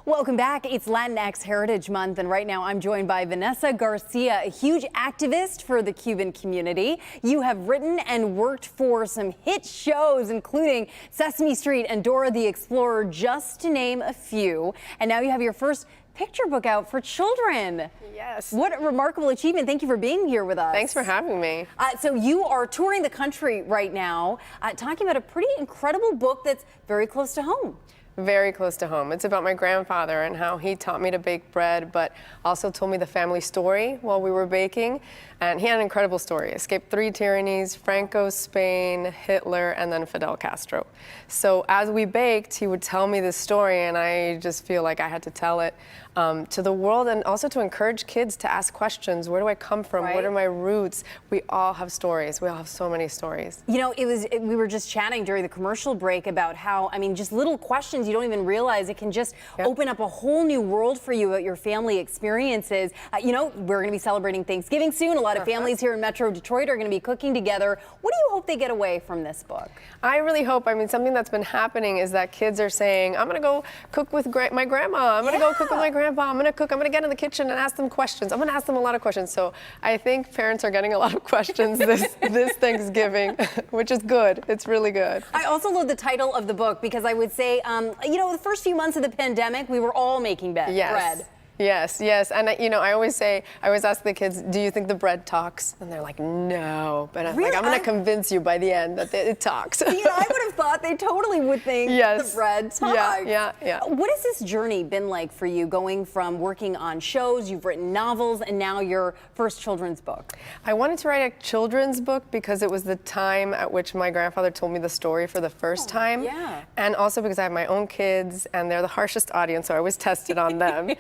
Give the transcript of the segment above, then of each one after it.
Welcome back. It's Latinx Heritage Month, and right now I'm joined by Vanessa Garcia, a huge activist for the Cuban community. You have written and worked for some hit shows, including Sesame Street and Dora the Explorer, just to name a few. And now you have your first picture book out for children. Yes. What a remarkable achievement. Thank you for being here with us. Thanks for having me. So you are touring the country right now, talking about a pretty incredible book that's very close to home. Very close to home. It's about my grandfather and how he taught me to bake bread, but also told me the family story while we were baking. And he had an incredible story. Escaped 3 tyrannies, Franco, Spain, Hitler, and then Fidel Castro. So as we baked, he would tell me this story, and I just feel like I had to tell it to the world, and also to encourage kids to ask questions. Where do I come from? Right. What are my roots? We all have stories. We all have so many stories. You know, we were just chatting during the commercial break about how, I mean, just little questions you don't even realize it can just open up a whole new world for you about your family experiences. You know, we're going to be celebrating Thanksgiving soon. A lot of families here in Metro Detroit are going to be cooking together. What do you hope they get away from this book? I really hope, I mean, something that's been happening is that kids are saying, I'm going to go cook with my grandma. I'm going to go cook with my grandpa. I'm going to cook. I'm going to get in the kitchen and ask them questions. I'm going to ask them a lot of questions. So I think parents are getting a lot of questions this Thanksgiving, which is good. It's really good. I also love the title of the book because I would say, you know, the first few months of the pandemic, we were all making bread. Yes, yes. And you know, I always ask the kids, do you think the bread talks? And they're like, no. But I'm like, I'm going to convince you by the end that it talks. You know, I would have thought they totally would think the bread talks. Yeah. What has this journey been like for you, going from working on shows, you've written novels, and now your first children's book? I wanted to write a children's book because it was the time at which my grandfather told me the story for the first time. Yeah. And also because I have my own kids, and they're the harshest audience, so I always tested on them.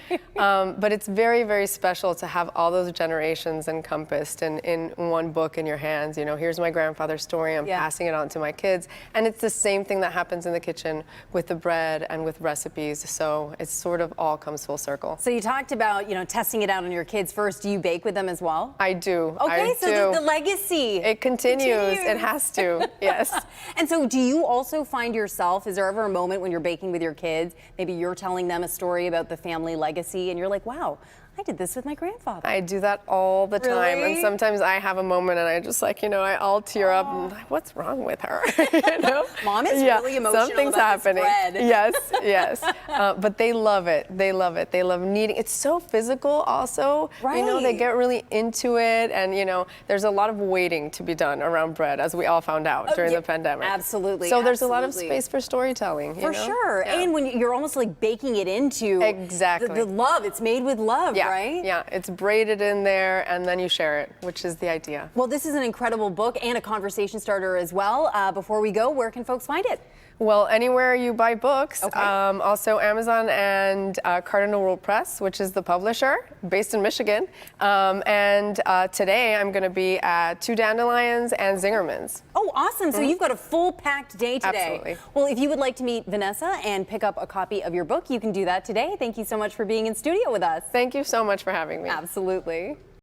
But it's very, very special to have all those generations encompassed in one book in your hands. You know, here's my grandfather's story, I'm passing it on to my kids. And it's the same thing that happens in the kitchen with the bread and with recipes. So it sort of all comes full circle. So you talked about, you know, testing it out on your kids first. Do you bake with them as well? I do. Okay, I so do. The legacy. It continues. It has to, yes. And so do you also find yourself, is there ever a moment when you're baking with your kids, maybe you're telling them a story about the family legacy and you're like, wow, I did this with my grandfather? I do that all the time. Really? And sometimes I have a moment and I just like, you know, I'll tear up and like, what's wrong with her? You know? Mom is really emotional something's about happening. This bread. Yes. But they love it. They love it. They love kneading. It's so physical also. Right. You know, they get really into it. And, you know, there's a lot of waiting to be done around bread, as we all found out during the pandemic. Absolutely. So there's a lot of space for storytelling. For you know? sure. Yeah. And when you're almost like baking it into the love, it's made with love, right? Yeah, it's braided in there and then you share it, which is the idea. Well, this is an incredible book and a conversation starter as well. Before we go, where can folks find it? Well, anywhere you buy books. Okay. Also Amazon and Cardinal Rule Press, which is the publisher based in Michigan. And today I'm going to be at 2 Dandelions and Zingerman's. Oh, awesome. So you've got a full packed day today. Absolutely. Well, if you would like to meet Vanessa and pick up a copy of your book, you can do that today. Thank you so much for being in studio with us. Thank you so much for having me. Absolutely.